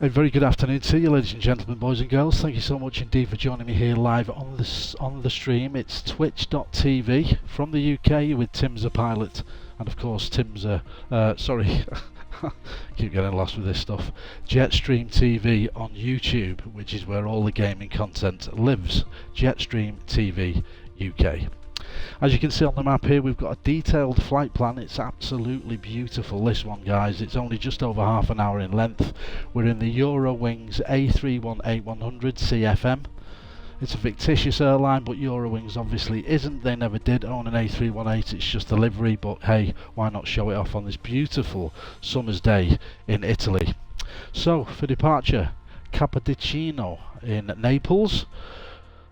A very good afternoon to you, ladies and gentlemen, boys and girls. Thank you so much indeed for joining me here live on the stream. It's twitch.tv from the UK with Tim's a pilot, and of course Tim's a sorry, keep getting lost with this stuff. Jetstream TV on YouTube, which is where all the gaming content lives. Jetstream TV UK. As you can see on the map here, we've got a detailed flight plan. It's absolutely beautiful, this one, guys. It's only just over half an hour in length. We're in the Eurowings A318 100 CFM. It's a fictitious airline, but Eurowings obviously isn't. They never did own an A318, it's just a livery, but hey, why not show it off on this beautiful summer's day in Italy. So, for departure, Cappuccino in Naples.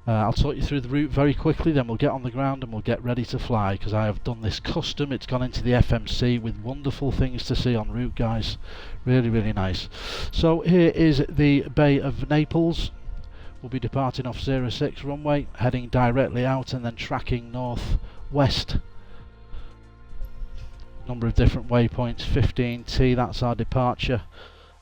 I'll talk you through the route very quickly, then we'll get on the ground and we'll get ready to fly, because I have done this custom. It's gone into the FMC with wonderful things to see en route, guys. Really, really nice. So here is the Bay of Naples. We'll be departing off 06 runway, heading directly out and then tracking north-west. Number of different waypoints, 15T, that's our departure.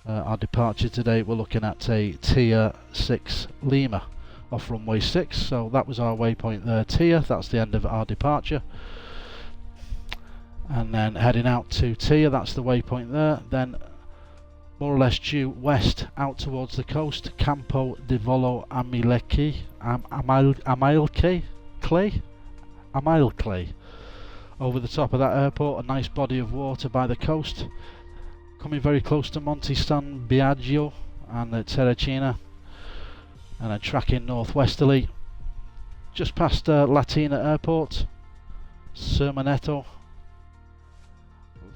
Our departure today, we're looking at a Tier 6 Lima. Off runway 6, so that was our waypoint there, Tier, that's the end of our departure. And then heading out to Tier, that's the waypoint there, then more or less due west out towards the coast, Campo di Volo Amileke, Amileke. Over the top of that airport, a nice body of water by the coast, coming very close to Monte San Biagio and Terracina. And then tracking northwesterly, just past Latina Airport, Sermonetto,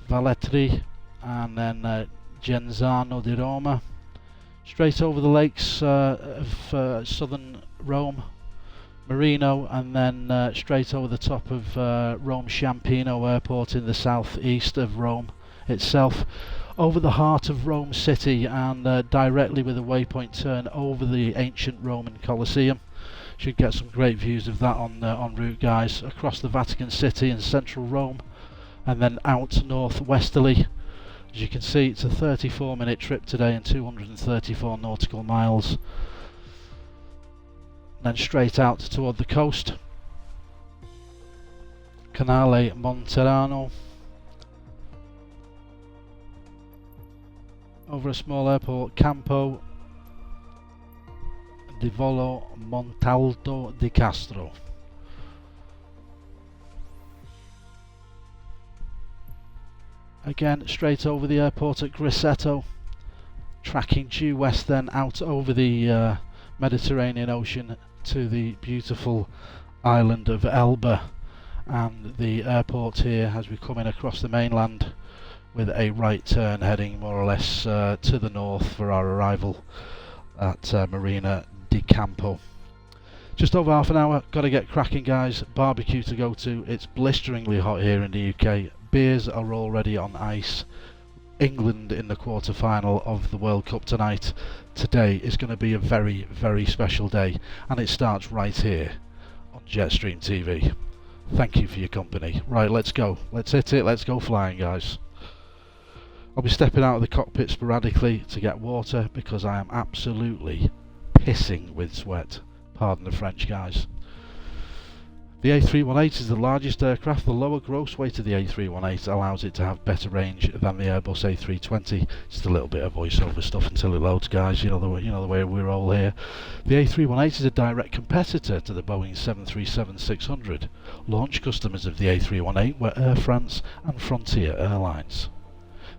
Velletri, and then Genzano di Roma, straight over the lakes of southern Rome, Marino, and then straight over the top of Rome Ciampino Airport in the southeast of Rome itself, over the heart of Rome City, and directly with a waypoint turn over the ancient Roman Colosseum. Should get some great views of that on route, guys, across the Vatican City in central Rome, and then out northwesterly. As you can see, it's a 34-minute trip today and 234 nautical miles. Then straight out toward the coast, Canale Monterano, over a small airport, Campo di Volo Montalto di Castro. Again, straight over the airport at Grosseto, tracking due west, then out over the Mediterranean Ocean to the beautiful island of Elba, and the airport here as we come in across the mainland, with a right turn heading more or less to the north for our arrival at Marina Di Campo. Just over half an hour, got to get cracking, guys. Barbecue to go to. It's blisteringly hot here in the UK. Beers are already on ice. England in the quarter-final of the World Cup tonight. Today is going to be a very, very special day, and it starts right here on Jetstream TV. Thank you for your company. Right, let's go. Let's hit it. Let's go flying, guys. I'll be stepping out of the cockpit sporadically to get water because I am absolutely pissing with sweat. Pardon the French, guys. The A318 is the largest aircraft. The lower gross weight of the A318 allows it to have better range than the Airbus A320. Just a little bit of voiceover stuff until it loads, guys. You know the way we roll here. The A318 is a direct competitor to the Boeing 737-600. Launch customers of the A318 were Air France and Frontier Airlines.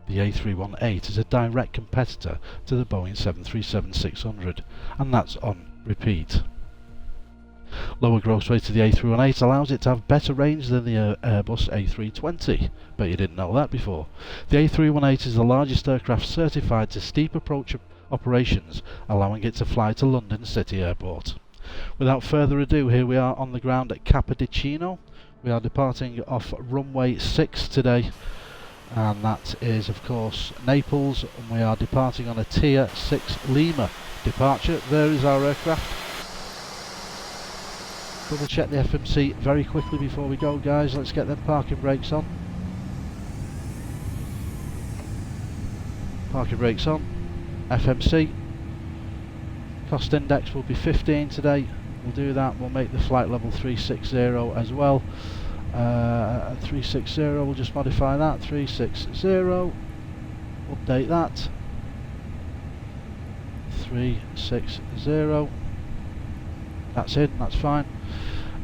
The A318 is a direct competitor to the Boeing 737-600, and that's on repeat. Lower gross weight of the A318 allows it to have better range than the Airbus A320. Bet you didn't know that before. The A318 is the largest aircraft certified to steep approach operations, allowing it to fly to London City Airport. Without further ado, here we are on the ground at Cappuccino. We are departing off runway 6 today, and that is of course Naples, and we are departing on a Tier 6 Lima departure. There is our aircraft. Double check the FMC very quickly before we go, guys. Let's get them parking brakes on. Parking brakes on. FMC. Cost index will be 15 today. We'll do that. We'll make the flight level 360 as well. 360, we'll just modify that. 360, update that. 360. That's in, that's fine.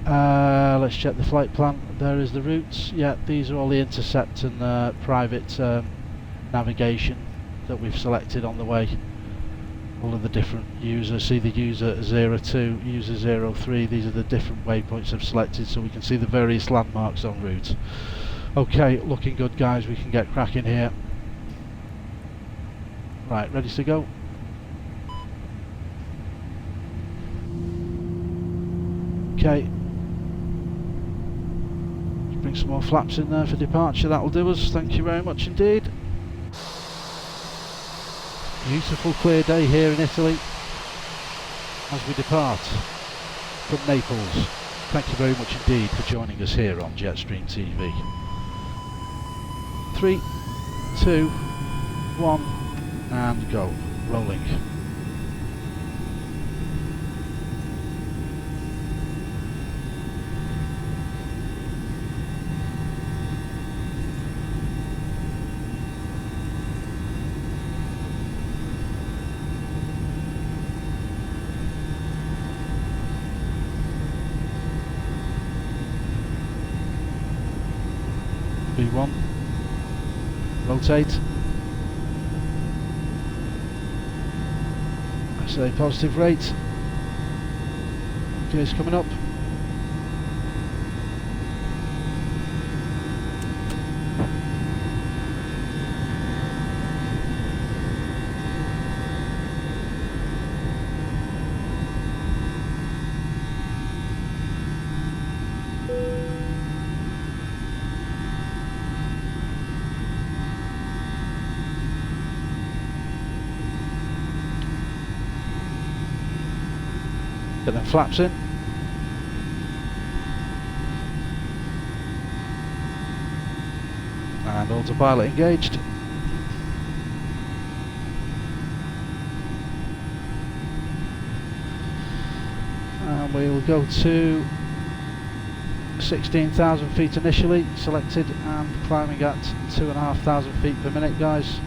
Let's check the flight plan. There is the routes. Yeah, these are all the intercept and private navigation that we've selected on the way. All of the different users. See the user 02, user 03. These are the different waypoints I've selected, so we can see the various landmarks en route. Okay, looking good, guys. We can get cracking here. Right, ready to go. Okay. Let's bring some more flaps in there for departure. That'll do us. Thank you very much indeed. Beautiful clear day here in Italy as we depart from Naples. Thank you very much indeed for joining us here on Jetstream TV. 3, 2, 1 and go. Rolling. B1, rotate. That's a positive rate. Okay, it's coming up. Get them flaps in. And autopilot engaged. And we will go to 16,000 feet initially, selected, and climbing at 2,500 feet per minute, guys.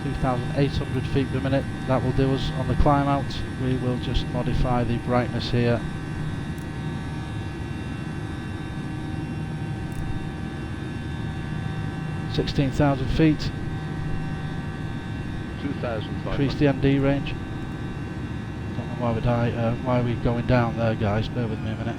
2,800 feet per minute, that will do us on the climb out. We will just modify the brightness here. (16,000 feet). 2,500. Increase the ND range. Don't know why we're going down there, guys. Bear with me a minute.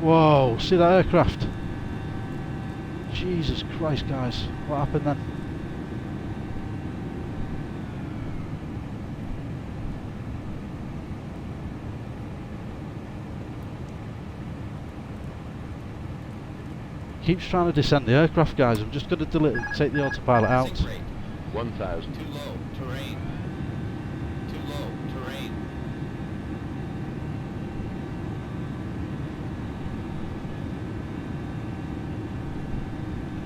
Whoa, see that aircraft? Jesus Christ, guys, what happened then? Keeps trying to descend the aircraft, guys. I'm just going to take the autopilot out. 1,000. Too low, terrain. Too low, terrain.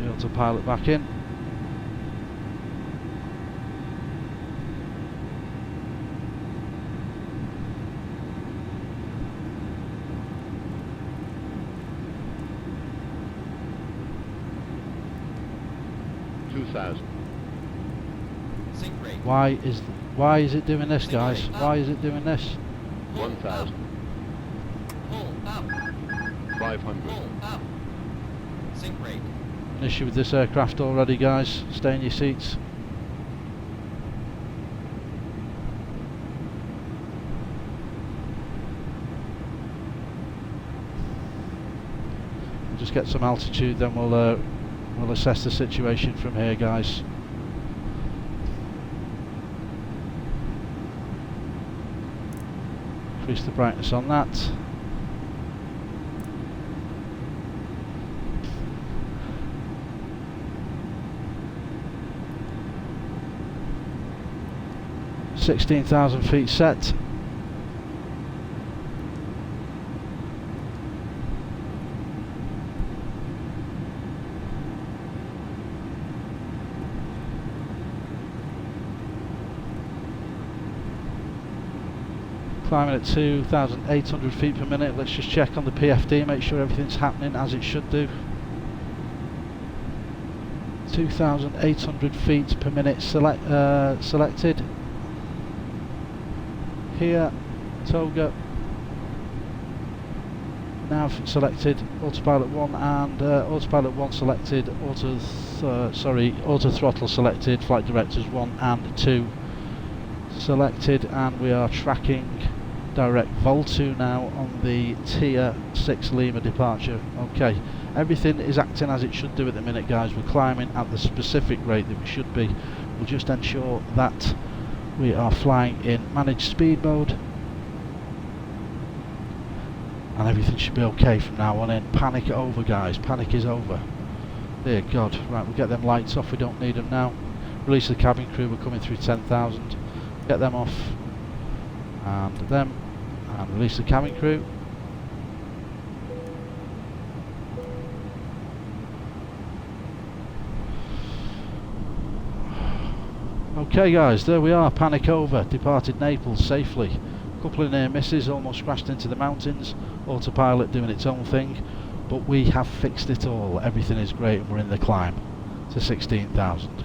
The autopilot back in. Sink rate. Why is it doing this, guys? Why is it doing this? 1,000. Pull up. 500. Pull up. Sink rate. An issue with this aircraft already, guys. Stay in your seats. We'll just get some altitude, then we'll assess the situation from here, guys. Increase the brightness on that. (16,000 feet set). Climbing at 2,800 feet per minute. Let's just check on the PFD, make sure everything's happening as it should do. 2,800 feet per minute selected. Here, Toga. Nav selected, autopilot 1 and autopilot 1 selected, auto throttle selected, flight directors 1 and 2 selected, and we are tracking direct Vol2 now on the Tier 6 Lima departure. Okay, everything is acting as it should do at the minute, guys. We're climbing at the specific rate that we should be. We'll just ensure that we are flying in managed speed mode, and everything should be okay from now on in. Panic over, guys, panic is over. Dear God. Right, we'll get them lights off, we don't need them now. Release the cabin crew, we're coming through 10,000. Get them off, and them, and release the cabin crew. Okay guys, there we are, panic over, departed Naples safely. Couple of near misses, almost crashed into the mountains, autopilot doing its own thing, but we have fixed it all. Everything is great and we're in the climb to 16,000.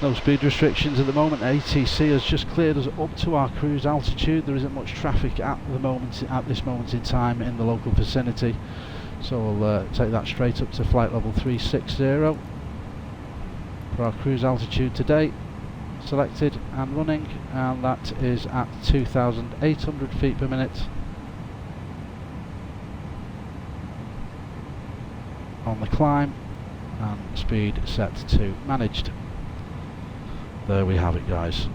No speed restrictions at the moment. ATC has just cleared us up to our cruise altitude. There isn't much traffic at this moment in time in the local vicinity, so we'll take that straight up to flight level 360 for our cruise altitude today. Selected and running, and that is at 2,800 feet per minute on the climb, and speed set to managed. There we have it, guys.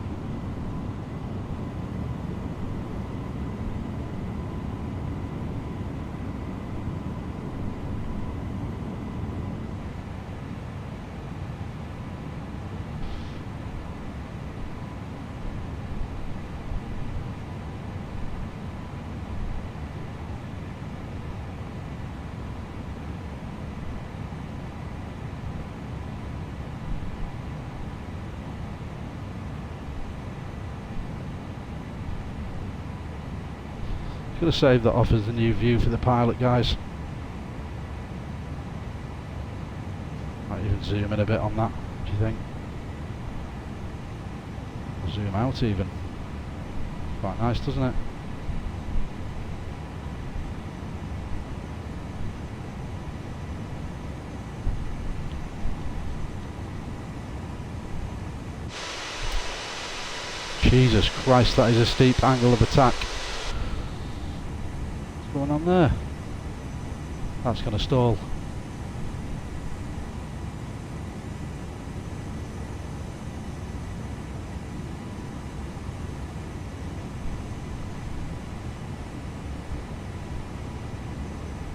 Could have saved that off as the new view for the pilot, guys. Might even zoom in a bit on that, do you think? Or zoom out even. Quite nice, doesn't it? Jesus Christ, that is a steep angle of attack. What's going on there? That's going to stall.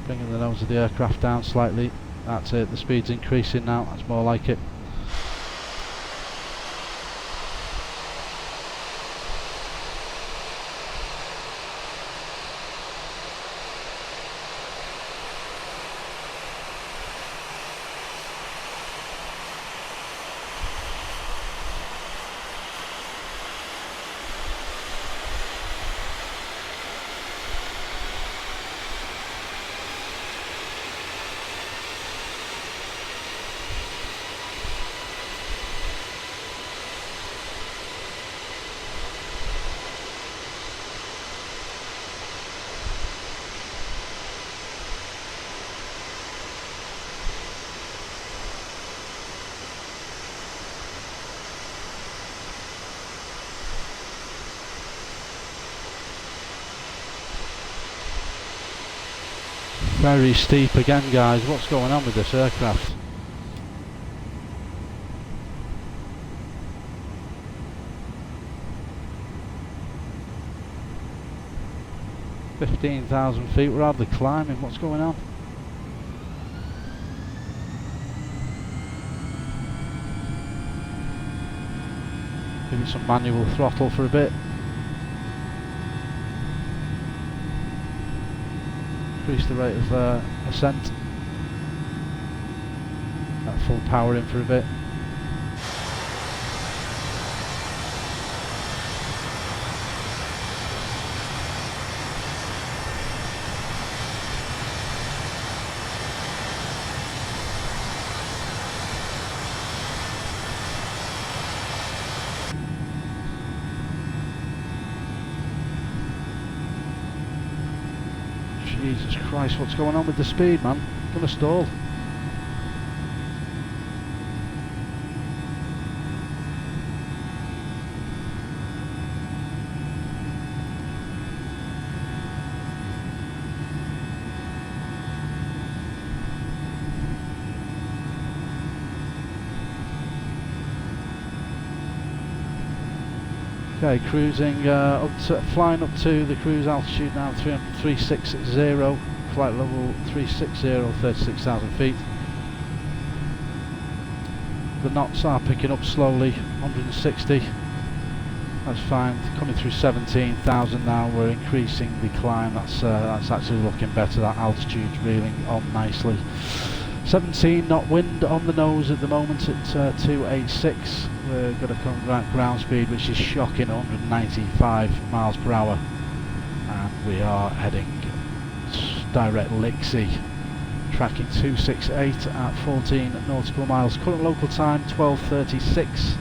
Bringing the nose of the aircraft down slightly. That's it, the speed's increasing now, that's more like it. Very steep again, guys. What's going on with this aircraft? 15,000 feet, we're hardly climbing, what's going on? Give it some manual throttle for a bit. Increase the rate of ascent. That full power in for a bit. Jesus Christ, what's going on with the speed, man? Gonna stall. Okay, cruising flying up to the cruise altitude now, 360, flight level 360, 36,000 feet. The knots are picking up slowly, 160. That's fine. Coming through 17,000 now. We're increasing the climb. That's actually looking better. That altitude's reeling on nicely. 17 knot wind on the nose at the moment at 286. We're going to come ground speed, which is shocking, 195 miles per hour, and we are heading direct Lixie, tracking 268 at 14 nautical miles. Current local time 12:36.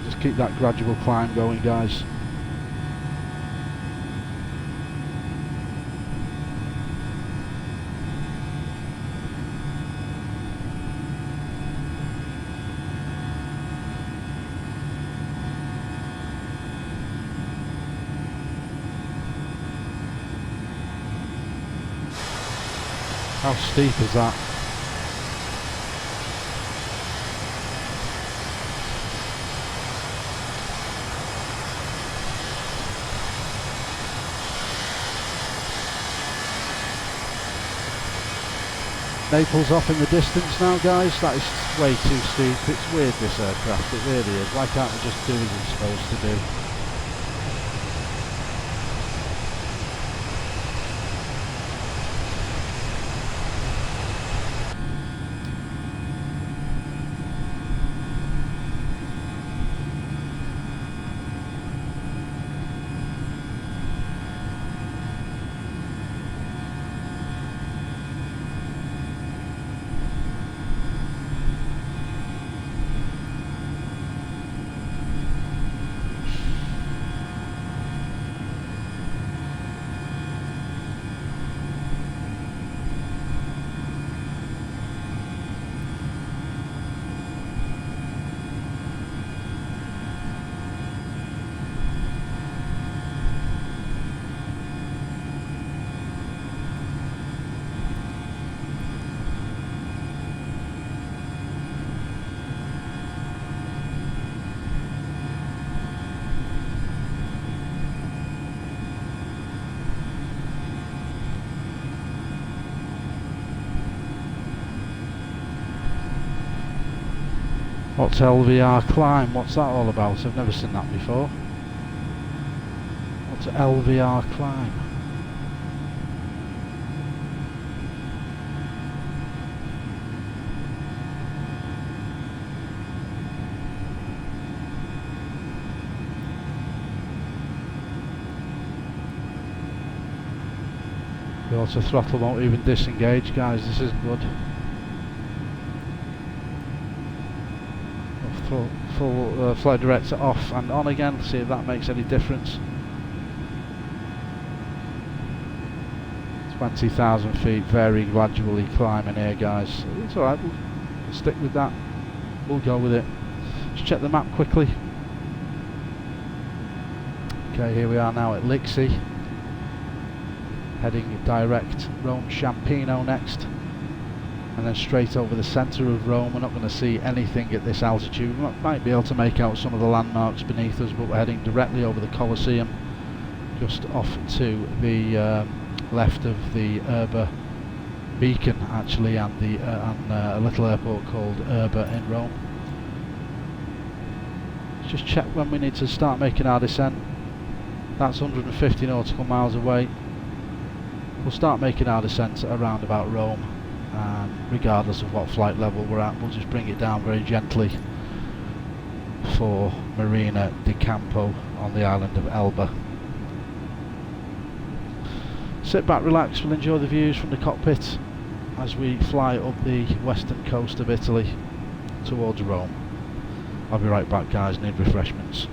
Just keep that gradual climb going, guys. How steep is that? Naples off in the distance now, guys. That is way too steep. It's weird, this aircraft, it really is. Why can't we just do as it's supposed to do? What's LVR climb? What's that all about? I've never seen that before. What's LVR climb? The auto throttle won't even disengage, guys. This isn't good. Full flight director off and on again, see if that makes any difference. 20,000 feet, very gradually climbing here, guys. It's alright, we'll stick with that, we'll go with it. Just check the map quickly. Okay, here we are now at Lixie, heading direct Rome Champino next, and and then straight over the centre of Rome. We're not going to see anything at this altitude. We might be able to make out some of the landmarks beneath us, but we're heading directly over the Colosseum, just off to the left of the Erba beacon actually, and a little airport called Erba in Rome. Let's just check when we need to start making our descent. That's 150 nautical miles away. We'll start making our descent around about Rome, and regardless of what flight level we're at, we'll just bring it down very gently for Marina Di Campo on the island of Elba. Sit back, relax, we'll enjoy the views from the cockpit as we fly up the western coast of Italy towards Rome. I'll be right back, guys, need refreshments.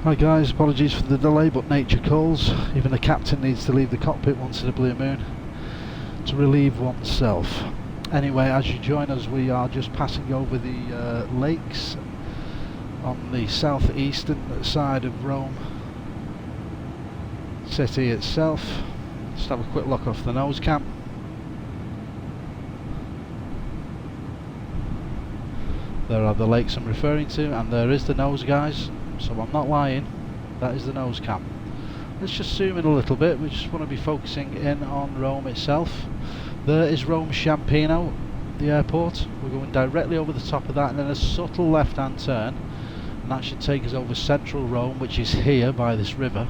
Hi guys, apologies for the delay, but nature calls. Even the captain needs to leave the cockpit once in a blue moon to relieve oneself. Anyway, as you join us, we are just passing over the lakes on the southeastern side of Rome city itself. Just have a quick look off the nose cam. There are the lakes I'm referring to, and there is the nose, guys, so I'm not lying, that is the nose cam. Let's just zoom in a little bit. We just want to be focusing in on Rome itself. There is Rome Ciampino, the airport. We're going directly over the top of that, and then a subtle left hand turn, and that should take us over central Rome, which is here by this river,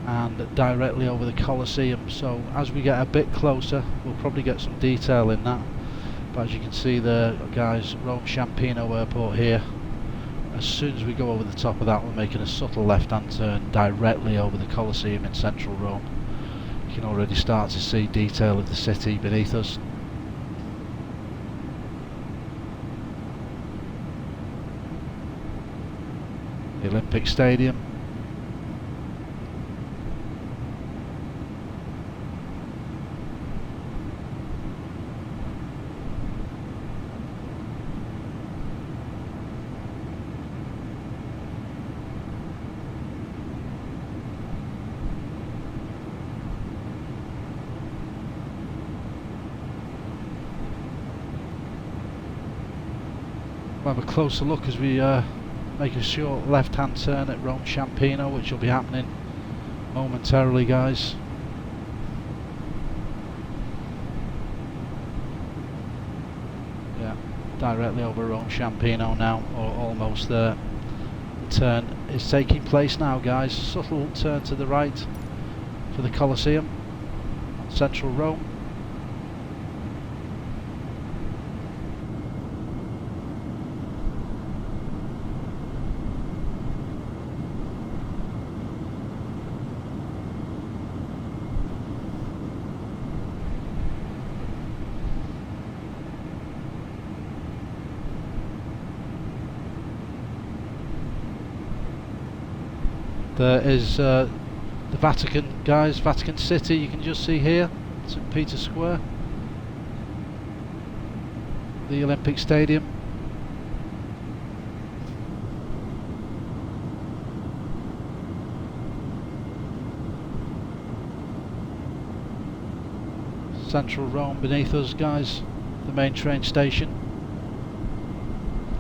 and directly over the Colosseum. So as we get a bit closer, we'll probably get some detail in that. But as you can see there, guys, Rome Ciampino airport here. As soon as we go over the top of that, we're making a subtle left hand turn directly over the Colosseum in central Rome. You can already start to see detail of the city beneath us. The Olympic Stadium. We'll have a closer look as we make a short left hand turn at Rome Ciampino, which will be happening momentarily, guys. Yeah, directly over Rome Ciampino now, or almost there. The turn is taking place now, guys. Subtle turn to the right for the Colosseum, central Rome. There is the Vatican, guys, Vatican City, you can just see here, St. Peter's Square, the Olympic Stadium. Central Rome beneath us, guys, the main train station.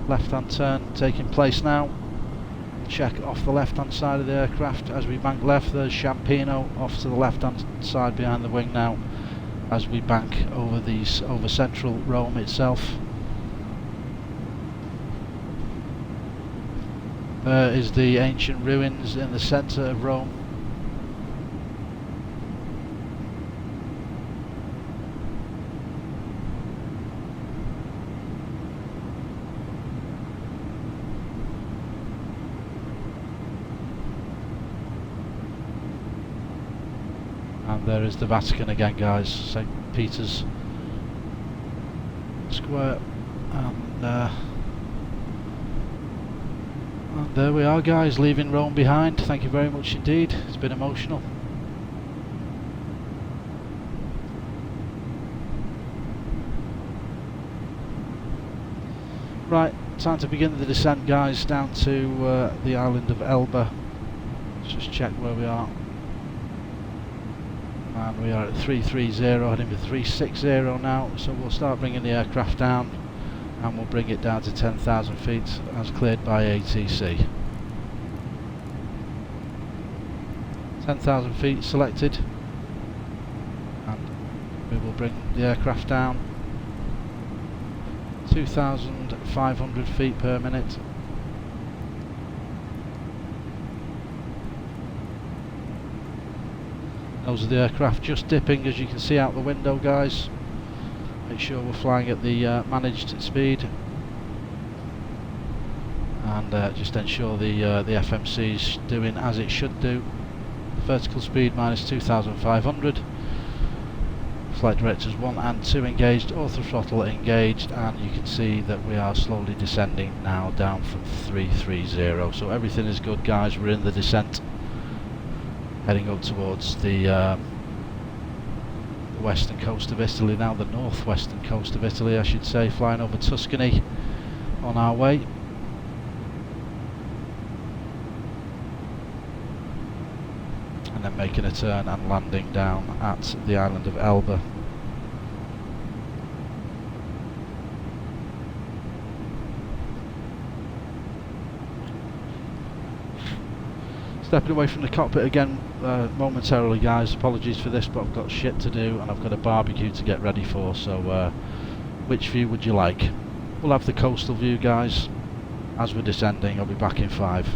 Left hand turn taking place now. Check off the left hand side of the aircraft as we bank left. There's Ciampino off to the left hand side behind the wing now as we bank over central Rome itself. There is the ancient ruins in the centre of Rome. And there is the Vatican again, guys, St. Peter's Square, and there we are, guys, leaving Rome behind. Thank you very much indeed, it's been emotional. Right, time to begin the descent, guys, down to the island of Elba. Let's just check where we are. And we are at 330, heading for 360 now, so we'll start bringing the aircraft down, and we'll bring it down to 10,000 feet as cleared by ATC. 10,000 feet selected, and we will bring the aircraft down 2,500 feet per minute. Those are the aircraft just dipping, as you can see out the window, guys. Make sure we're flying at the managed speed, and just ensure the FMC is doing as it should do. Vertical speed minus 2,500. Flight directors 1 and 2 engaged, auto throttle engaged, and you can see that we are slowly descending now down from 330. So everything is good, guys. We're in the descent, heading up towards the western coast of Italy now, the northwestern coast of Italy I should say, flying over Tuscany on our way. And then making a turn and landing down at the island of Elba. Stepping away from the cockpit again momentarily, guys. Apologies for this, but I've got shit to do and I've got a barbecue to get ready for, so which view would you like? We'll have the coastal view, guys. As we're descending, I'll be back in 5.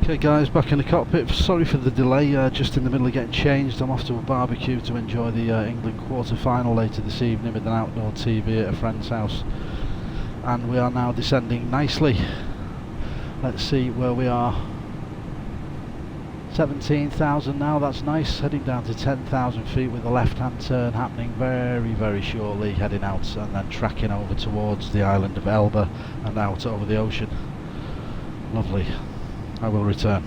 Okay guys, back in the cockpit. Sorry for the delay, just in the middle of getting changed. I'm off to a barbecue to enjoy the England quarter-final later this evening with an outdoor TV at a friend's house. And we are now descending nicely. Let's see where we are. 17,000 now, that's nice. Heading down to 10,000 feet with a left-hand turn happening very, very shortly. Heading out and then tracking over towards the island of Elba and out over the ocean. Lovely. I will return.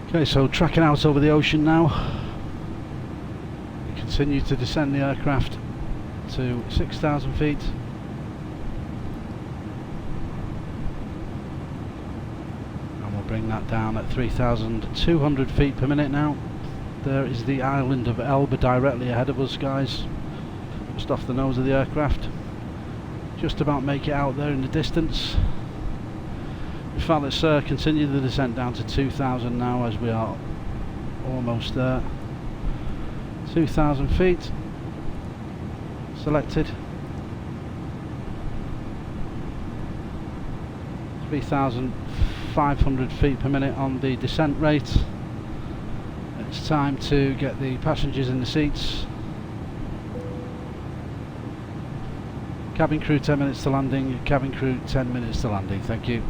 Okay, so tracking out over the ocean now. We continue to descend the aircraft to 6,000 feet. And we'll bring that down at 3,200 feet per minute now. There is the island of Elba directly ahead of us, guys. Just off the nose of the aircraft. Just about make it out there in the distance. In fact, let's continue the descent down to 2,000 now, as we are almost there. 2,000 feet. Selected. 3,500 feet per minute on the descent rate. It's time to get the passengers in the seats. Cabin crew 10 minutes to landing. Cabin crew 10 minutes to landing. Thank you.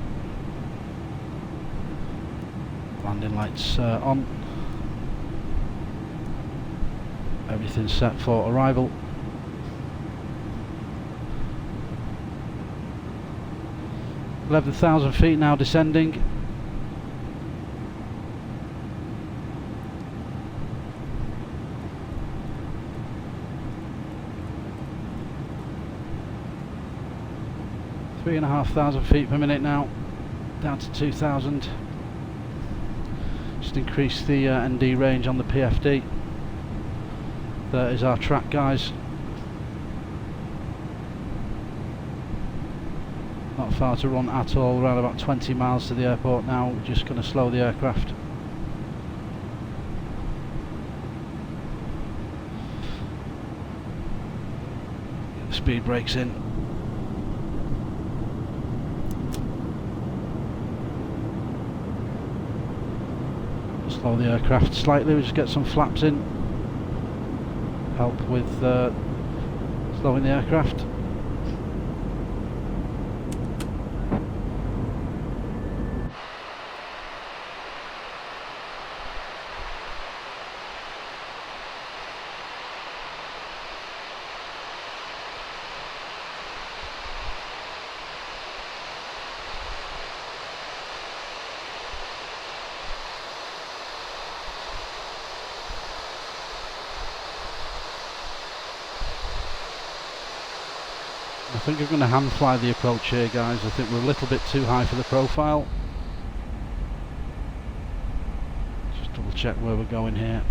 Landing lights on. Everything's set for arrival. $11,000 feet now descending. Three and a half thousand feet per minute now, down to 2,000. Just increase the ND range on the PFD. There is our track, guys. Not far to run at all, around about 20 miles to the airport now. We're just going to slow the aircraft. Get the speed brakes in. Slow the aircraft slightly, we just get some flaps in. Help with slowing the aircraft. I think I'm going to hand fly the approach here, guys. I think we're a little bit too high for the profile. Just double check where we're going here.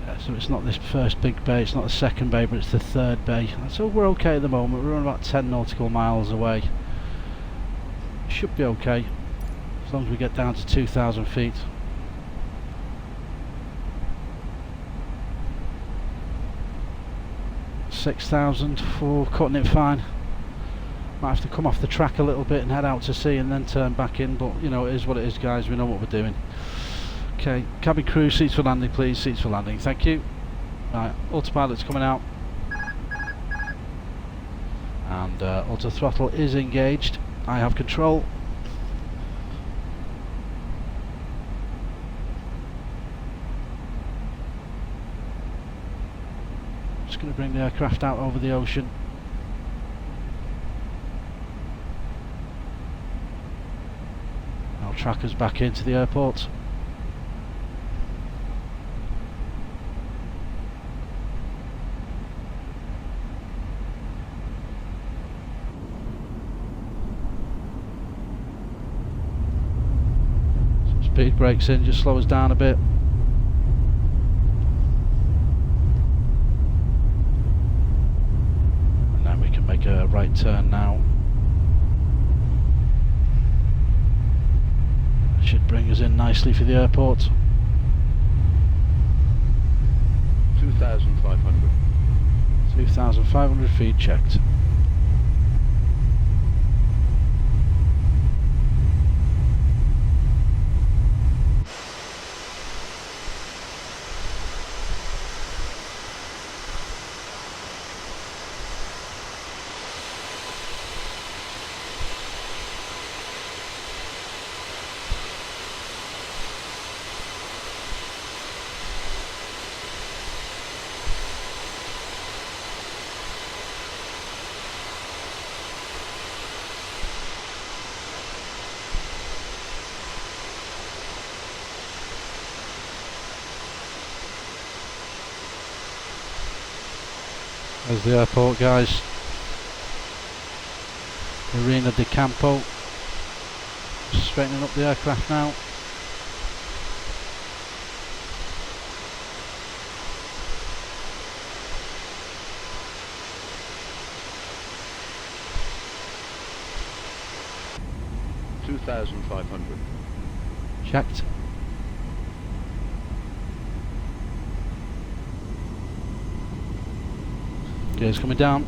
Yeah, so it's not this first big bay, it's not the second bay, but it's the third bay. So we're okay at the moment. We're on about 10 nautical miles away. Should be okay, as long as we get down to 2,000 feet. 6,000 for cutting it fine. Might have to come off the track a little bit and head out to sea and then turn back in, but you know, it is what it is, guys. We know what we're doing. Okay, cabin crew, seats for landing please, seats for landing, thank you. Right, autopilot's coming out. And auto throttle is engaged. I have control. Just going to bring the aircraft out over the ocean. I'll track us back into the airport. Some speed brakes in, just slow us down a bit. Make a right turn now. Should bring us in nicely for the airport. 2,500. 2,500 feet checked. There's the airport, guys. Marina Di Campo. Just straightening up the aircraft now. $2,500. Checked. Gears coming down.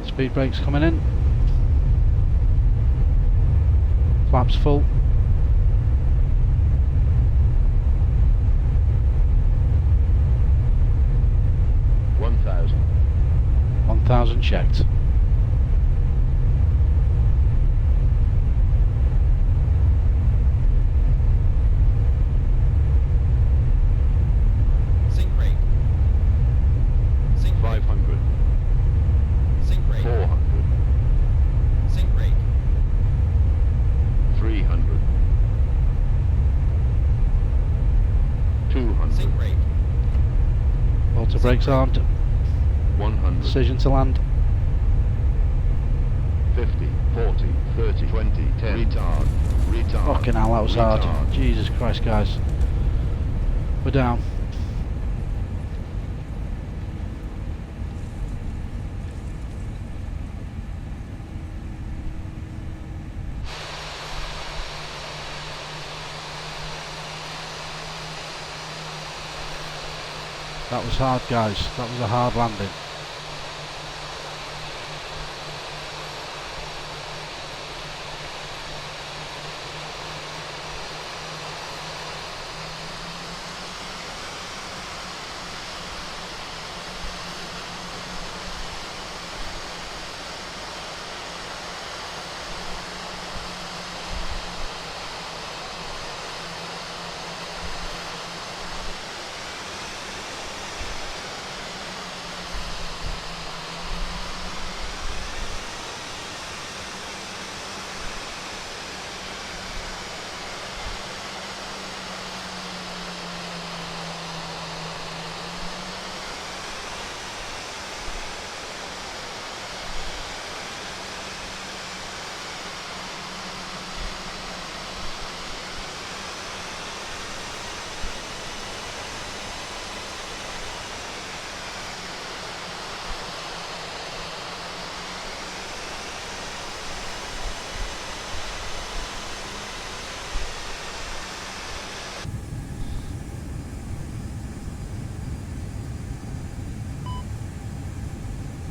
Speed brakes coming in. Flaps full. $1,000 checked. Sink rate. Sink 500. Sink rate. 400. Sink rate. 300. 200. Sink rate. Auto brakes armed. 100. Decision to land. 50, 40, 30, 20, 10. Retard. Retard. Fucking hell, that was hard. Retard. Jesus Christ, guys. We're down. That was hard, guys. That was a hard landing.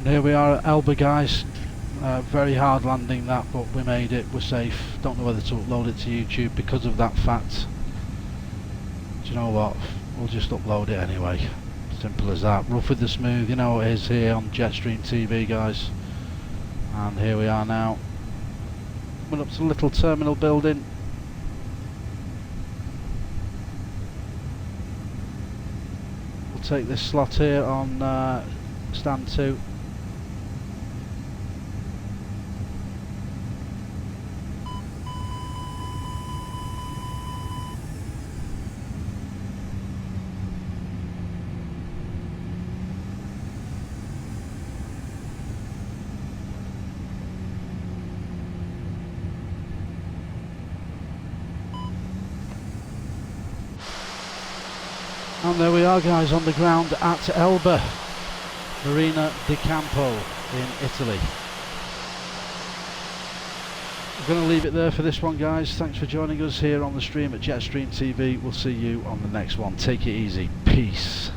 And here we are at Elba, guys. Very hard landing that, but we made it, we're safe. Don't know whether to upload it to YouTube because of that fact. Do you know what? We'll just upload it anyway. Simple as that. Rough with the smooth, you know what it is here on Jetstream TV, guys. And here we are now. Coming up to the little terminal building. We'll take this slot here on stand 2. And there we are, guys, on the ground at Elba, Marina Di Campo in Italy. I'm going to leave it there for this one, guys. Thanks for joining us here on the stream at Jetstream TV. We'll see you on the next one. Take it easy. Peace.